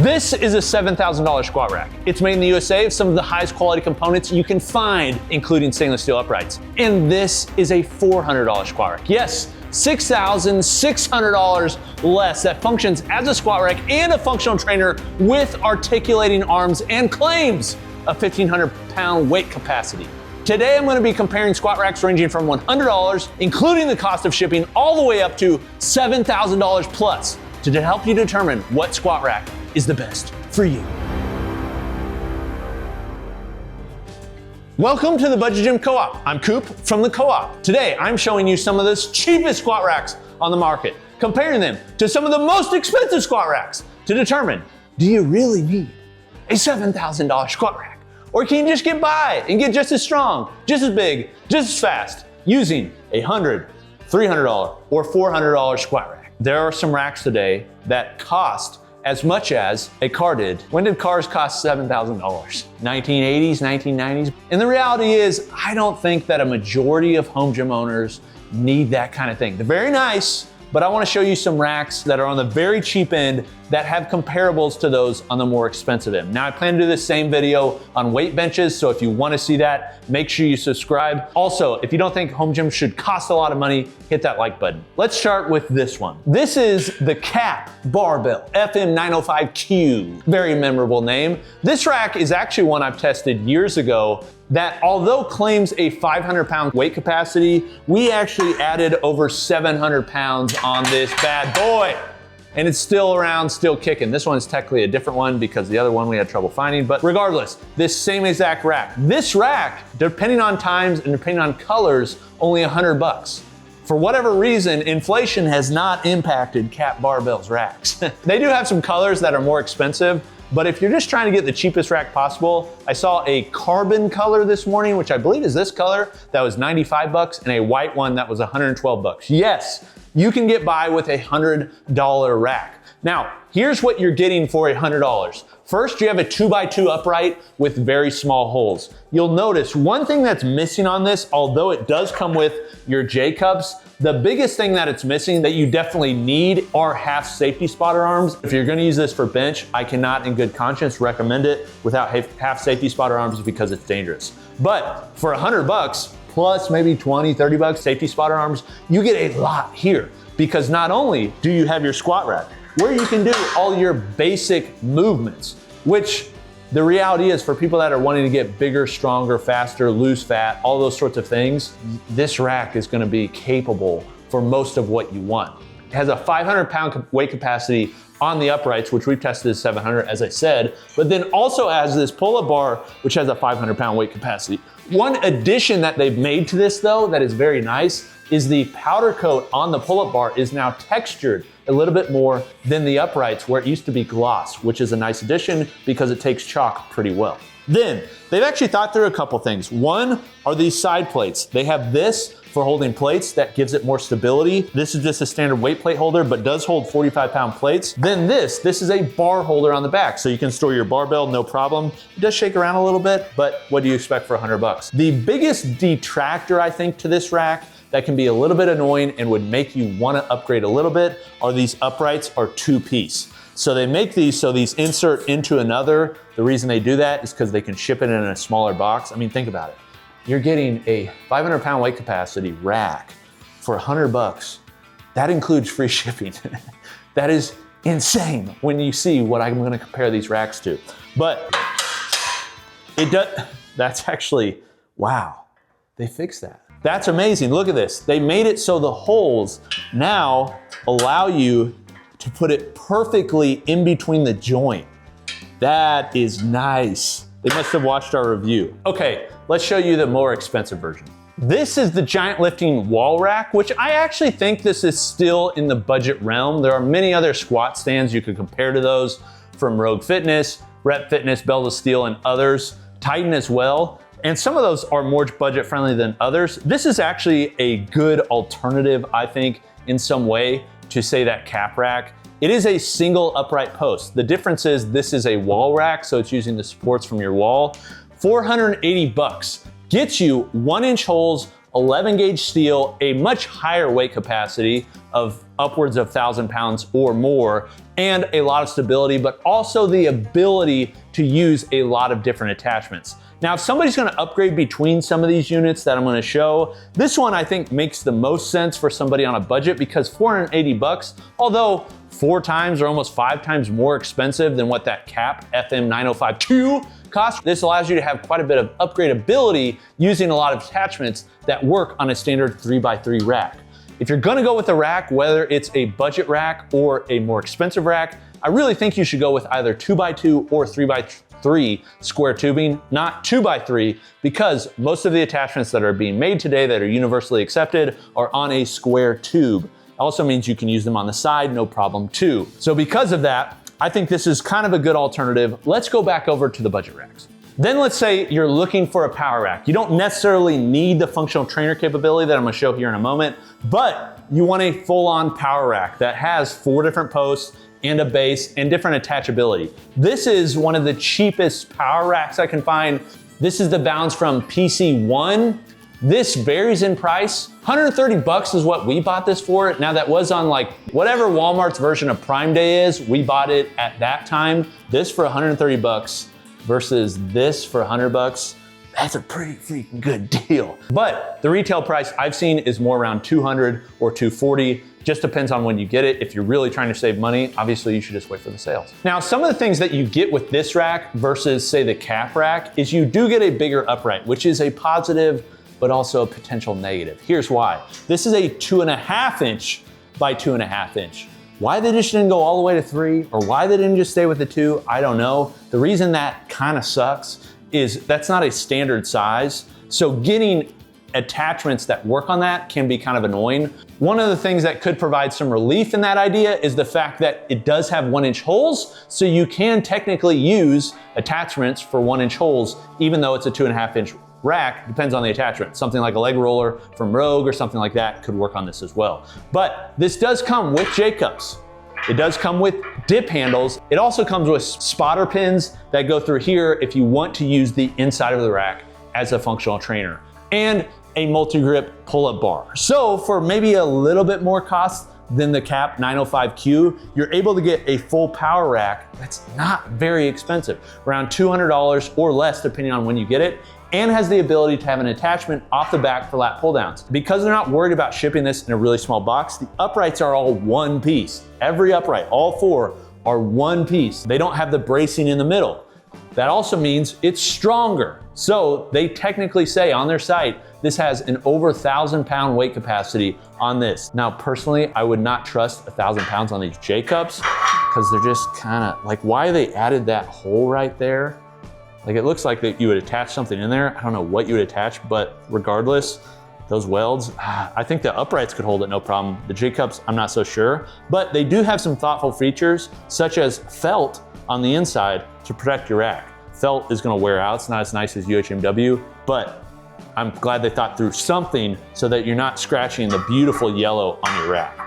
This is a $7,000 squat rack. It's made in the USA with some of the highest quality components you can find, including stainless steel uprights. And this is a $400 squat rack. Yes, $6,600 less that functions as a squat rack and a functional trainer with articulating arms and claims a 1,500 pound weight capacity. Today I'm going to be comparing squat racks ranging from $100, including the cost of shipping, all the way up to $7,000 plus to help you determine what squat rack is the best for you. Welcome to the Budget Gym Co-op. I'm Coop from the Co-op. Today I'm showing you some of the cheapest squat racks on the market, comparing them to some of the most expensive squat racks to determine, do you really need a $7,000 squat rack? Or can you just get by and get just as strong, just as big, just as fast using a $100, $300, or $400 squat rack? There are some racks today that cost as much as a car did. When did cars cost $7,000? 1980s, 1990s? And the reality is, I don't think that a majority of home gym owners need that kind of thing. They're very nice, but I wanna show you some racks that are on the very cheap end that have comparables to those on the more expensive end. Now I plan to do the same video on weight benches, so if you wanna see that, make sure you subscribe. Also, if you don't think home gyms should cost a lot of money, hit that like button. Let's start with this one. This is the Cap Barbell FM905Q. Very memorable name. This rack is actually one I've tested years ago that, although claims a 500 pound weight capacity, we actually added over 700 pounds on this bad boy. And it's still around, still kicking. This one's technically a different one because the other one we had trouble finding, but regardless, this same exact rack. This rack, depending on times and depending on colors, only $100. For whatever reason, inflation has not impacted Cap Barbell's racks. They do have some colors that are more expensive, but if you're just trying to get the cheapest rack possible, I saw a carbon color this morning, which I believe is this color, that was $95, and a white one that was $112. Yes, you can get by with a $100 rack. Now, here's what you're getting for $100. First, you have a 2x2 upright with very small holes. You'll notice one thing that's missing on this, although it does come with your J-cups, the biggest thing that it's missing that you definitely need are half safety spotter arms. If you're gonna use this for bench, I cannot in good conscience recommend it without half safety spotter arms because it's dangerous. But for $100, plus maybe 20, 30 bucks safety spotter arms, you get a lot here because not only do you have your squat rack where you can do all your basic movements, which the reality is for people that are wanting to get bigger, stronger, faster, lose fat, all those sorts of things, this rack is gonna be capable for most of what you want. It has a 500 pound weight capacity on the uprights, which we've tested as 700, as I said, but then also has this pull-up bar, which has a 500 pound weight capacity. One addition that they've made to this though, that is very nice, is the powder coat on the pull-up bar is now textured a little bit more than the uprights where it used to be gloss, which is a nice addition because it takes chalk pretty well. Then, they've actually thought through a couple things. One are these side plates. They have this for holding plates that gives it more stability. This is just a standard weight plate holder, but does hold 45 pound plates. Then this is a bar holder on the back, so you can store your barbell, no problem. It does shake around a little bit, but what do you expect for $100? The biggest detractor, I think, to this rack that can be a little bit annoying and would make you wanna upgrade a little bit are these uprights are 2-piece. So they make these so these insert into another. The reason they do that is because they can ship it in a smaller box. I mean, think about it. You're getting a 500 pound weight capacity rack for $100. That includes free shipping. That is insane when you see what I'm gonna compare these racks to. But it does, that's actually, wow, they fixed that. That's amazing, look at this. They made it so the holes now allow you to put it perfectly in between the joint. That is nice. They must have watched our review. Okay, let's show you the more expensive version. This is the giant lifting wall rack, which I actually think this is still in the budget realm. There are many other squat stands you could compare to those from Rogue Fitness, Rep Fitness, Bell to Steel, and others, Titan as well. And some of those are more budget friendly than others. This is actually a good alternative, I think, in some way to say that cap rack. It is a single upright post. The difference is this is a wall rack, so it's using the supports from your wall. $480 gets you 1-inch holes, 11 gauge steel, a much higher weight capacity of upwards of 1,000 pounds or more, and a lot of stability, but also the ability to use a lot of different attachments. Now, if somebody's gonna upgrade between some of these units that I'm gonna show, this one I think makes the most sense for somebody on a budget because 480 bucks, although 4 times or almost 5 times more expensive than what that Cap FM9052 costs, this allows you to have quite a bit of upgradability using a lot of attachments that work on a standard 3x3 rack. If you're gonna go with a rack, whether it's a budget rack or a more expensive rack, I really think you should go with either 2x2 or 3x3 square tubing, not 2x3, because most of the attachments that are being made today that are universally accepted are on a square tube. Also means you can use them on the side, no problem too. So because of that, I think this is kind of a good alternative. Let's go back over to the budget racks. Then let's say you're looking for a power rack. You don't necessarily need the functional trainer capability that I'm gonna show here in a moment, but you want a full-on power rack that has 4 different posts and a base and different attachability. This is one of the cheapest power racks I can find. This is the Balance from PC1. This varies in price. 130 bucks is what we bought this for. Now that was on like whatever Walmart's version of Prime Day is, we bought it at that time. This for 130 bucks versus this for 100 bucks. That's a pretty freaking good deal. But the retail price I've seen is more around 200 or 240. Just depends on when you get it. If you're really trying to save money, obviously you should just wait for the sales. Now, some of the things that you get with this rack versus say the Cap rack is you do get a bigger upright, which is a positive, but also a potential negative. Here's why. This is a 2.5 inch by 2.5 inch. Why they just didn't go all the way to 3 or why they didn't just stay with the 2, I don't know. The reason that kind of sucks is that's not a standard size. So getting attachments that work on that can be kind of annoying. One of the things that could provide some relief in that idea is the fact that it does have 1-inch holes. So you can technically use attachments for 1-inch holes, even though it's a 2.5 inch rack. Depends on the attachment. Something like a leg roller from Rogue or something like that could work on this as well. But this does come with J-cups. It does come with dip handles. It also comes with spotter pins that go through here if you want to use the inside of the rack as a functional trainer, and a multi-grip pull-up bar. So for maybe a little bit more cost than the Cap 905Q, you're able to get a full power rack that's not very expensive, around $200 or less depending on when you get it, and has the ability to have an attachment off the back for lat pull downs. Because they're not worried about shipping this in a really small box, the uprights are all one piece. Every upright, all 4 are one piece. They don't have the bracing in the middle. That also means it's stronger. So they technically say on their site, this has an over 1,000-pound weight capacity on this. Now, personally, I would not trust 1,000 pounds on these J-cups because they're just kind of like, why they added that hole right there? Like, it looks like that you would attach something in there. I don't know what you would attach, but regardless, those welds, I think the uprights could hold it no problem. The J-cups, I'm not so sure, but they do have some thoughtful features such as felt on the inside to protect your rack. Felt is gonna wear out. It's not as nice as UHMW, but I'm glad they thought through something so that you're not scratching the beautiful yellow on your rack.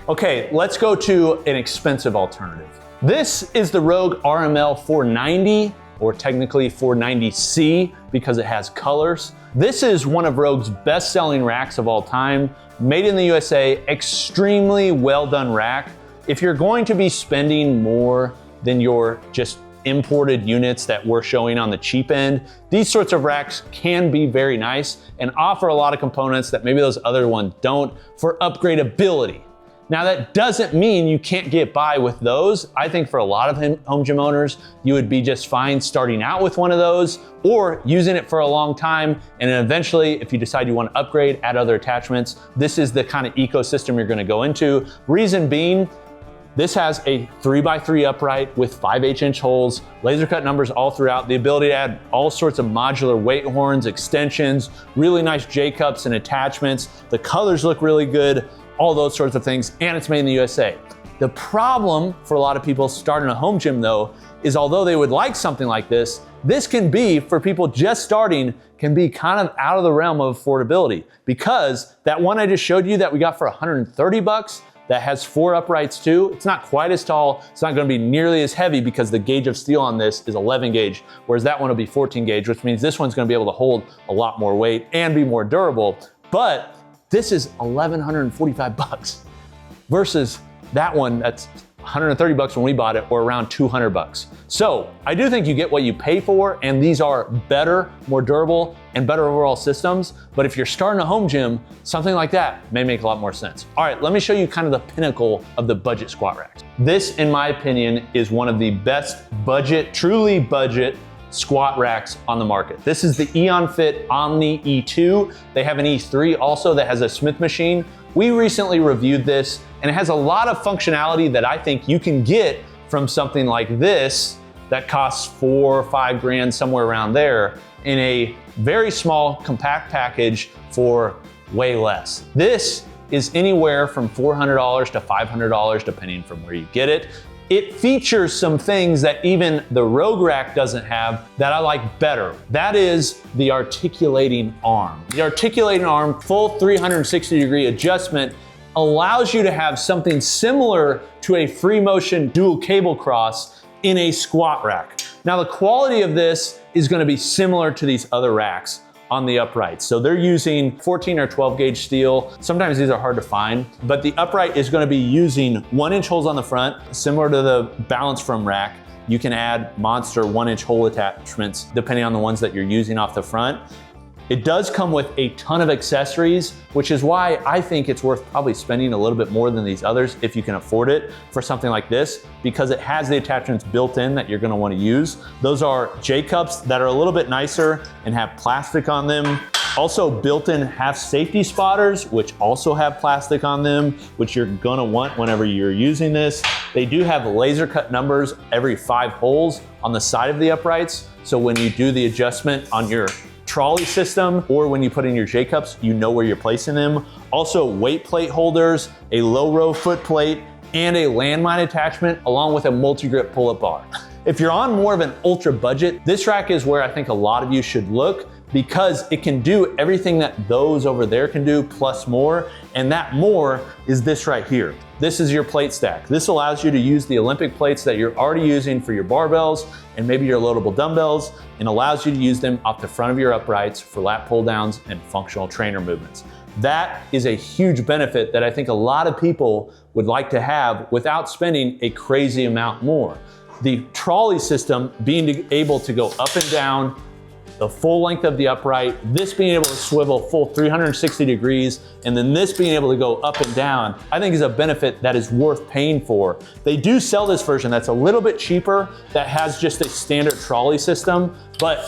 Okay, let's go to an expensive alternative. This is the Rogue RML 490, or technically 490C because it has colors. This is one of Rogue's best-selling racks of all time, made in the USA, extremely well done rack. If you're going to be spending more than your just imported units that we're showing on the cheap end, these sorts of racks can be very nice and offer a lot of components that maybe those other ones don't for upgradability. Now that doesn't mean you can't get by with those. I think for a lot of home gym owners, you would be just fine starting out with one of those or using it for a long time. And then eventually, if you decide you want to upgrade, add other attachments, this is the kind of ecosystem you're going to go into. Reason being, this has a 3x3 upright with 5/8-inch holes, laser cut numbers all throughout, the ability to add all sorts of modular weight horns, extensions, really nice J-cups and attachments. The colors look really good, all those sorts of things, and it's made in the USA. The problem for a lot of people starting a home gym though, is although they would like something like this can be, for people just starting, can be kind of out of the realm of affordability, because that one I just showed you that we got for 130 bucks, that has 4 uprights too. It's not quite as tall. It's not gonna be nearly as heavy because the gauge of steel on this is 11 gauge, whereas that one will be 14 gauge, which means this one's gonna be able to hold a lot more weight and be more durable. But this is 1,145 bucks versus that one that's $130 when we bought it, or around $200. So I do think you get what you pay for, and these are better, more durable, and better overall systems. But if you're starting a home gym, something like that may make a lot more sense. All right, let me show you kind of the pinnacle of the budget squat racks. This, in my opinion, is one of the best budget, truly budget squat racks on the market. This is the EonFit Omni E2. They have an E3 also that has a Smith machine. We recently reviewed this, and it has a lot of functionality that I think you can get from something like this that costs $4 or $5 grand, somewhere around there, in a very small compact package for way less. This is anywhere from $400 to $500 depending from where you get it. It features some things that even the Rogue Rack doesn't have that I like better. That is the articulating arm. The articulating arm, full 360-degree adjustment, allows you to have something similar to a free motion dual cable cross in a squat rack. Now, the quality of this is gonna be similar to these other racks on the uprights. So they're using 14 or 12 gauge steel. Sometimes these are hard to find, but the upright is gonna be using 1-inch holes on the front, similar to the Balance From rack. You can add monster 1-inch hole attachments depending on the ones that you're using off the front. It does come with a ton of accessories, which is why I think it's worth probably spending a little bit more than these others if you can afford it for something like this, because it has the attachments built in that you're gonna wanna use. Those are J-cups that are a little bit nicer and have plastic on them. Also built in half safety spotters, which also have plastic on them, which you're gonna want whenever you're using this. They do have laser cut numbers every 5 holes on the side of the uprights. So when you do the adjustment on your trolley system, or when you put in your J-cups, you know where you're placing them. Also weight plate holders, a low row foot plate, and a landmine attachment, along with a multi-grip pull-up bar. If you're on more of an ultra budget, this rack is where I think a lot of you should look, because it can do everything that those over there can do, plus more, and that more is this right here. This is your plate stack. This allows you to use the Olympic plates that you're already using for your barbells and maybe your loadable dumbbells, and allows you to use them off the front of your uprights for lat pull downs and functional trainer movements. That is a huge benefit that I think a lot of people would like to have without spending a crazy amount more. The trolley system, being able to go up and down the full length of the upright, this being able to swivel full 360 degrees, and then this being able to go up and down, I think is a benefit that is worth paying for. They do sell this version that's a little bit cheaper that has just a standard trolley system, but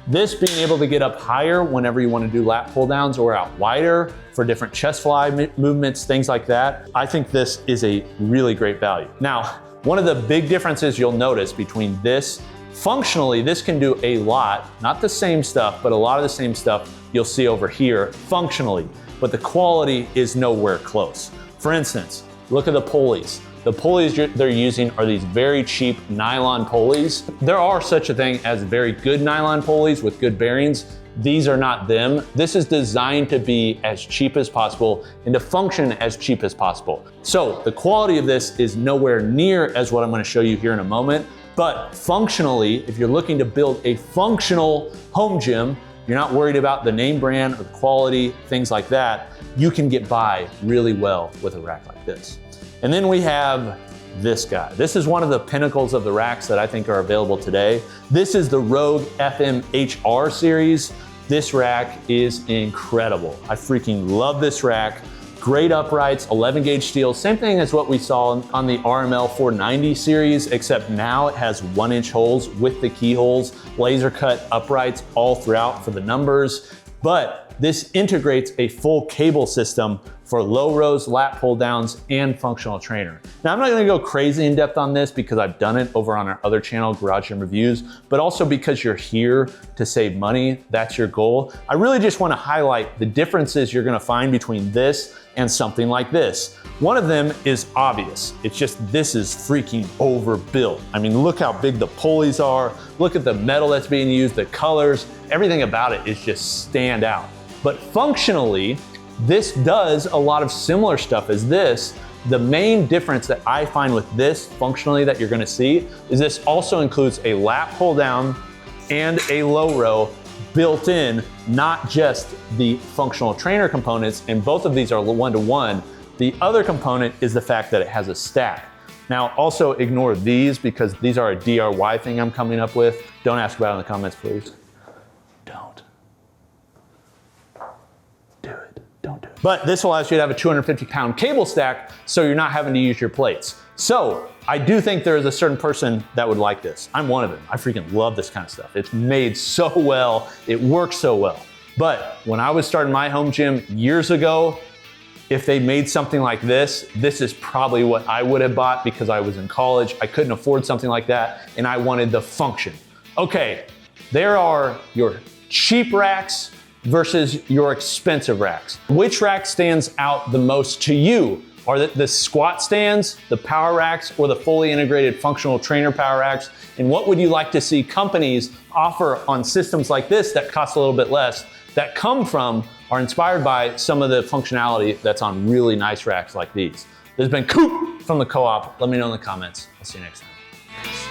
this being able to get up higher whenever you want to do lat pull downs, or out wider for different chest fly movements, things like that, I think this is a really great value. Now, one of the big differences you'll notice between this, functionally, this can do a lot, not the same stuff, but a lot of the same stuff you'll see over here functionally, but the quality is nowhere close. For instance, look at the pulleys. The pulleys they're using are these very cheap nylon pulleys. There are such a thing as very good nylon pulleys with good bearings. These are not them. This is designed to be as cheap as possible and to function as cheap as possible. So the quality of this is nowhere near as what I'm gonna show you here in a moment. But functionally, if you're looking to build a functional home gym, you're not worried about the name brand or the quality, things like that, you can get by really well with a rack like this. And then we have this guy. This is one of the pinnacles of the racks that I think are available today. This is the Rogue FM HR series. This rack is incredible. I freaking love this rack. Great uprights, 11 gauge steel, same thing as what we saw on the RML 490 series, except now it has 1-inch holes with the keyholes, laser cut uprights all throughout for the numbers. But this integrates a full cable system for low rows, lat pull downs, and functional trainer. Now, I'm not gonna go crazy in depth on this because I've done it over on our other channel, Garage Gym Reviews, but also because you're here to save money, that's your goal. I really just wanna highlight the differences you're gonna find between this and something like this. One of them is obvious. It's just, this is freaking overbuilt. I mean, look how big the pulleys are. Look at the metal that's being used, the colors, everything about it is just stand out. But functionally, this does a lot of similar stuff as this. The main difference that I find with this functionally that you're gonna see is this also includes a lat pull down and a low row built in, not just the functional trainer components, and both of these are one-to-one. The other component is the fact that it has a stack. Now, also ignore these because these are a DIY thing I'm coming up with. Don't ask about it in the comments, please. Don't. Do it. Don't do it. But this allows you to have a 250-pound cable stack so you're not having to use your plates. So I do think there is a certain person that would like this. I'm one of them. I freaking love this kind of stuff. It's made so well. It works so well. But when I was starting my home gym years ago, if they made something like this is probably what I would have bought because I was in college. I couldn't afford something like that and I wanted the function. Okay, there are your cheap racks versus your expensive racks. Which rack stands out the most to you? Are the squat stands, the power racks, or the fully integrated functional trainer power racks? And what would you like to see companies offer on systems like this that cost a little bit less, that come from, are inspired by some of the functionality that's on really nice racks like these? This has been Coop from the Co-op. Let me know in the comments. I'll see you next time.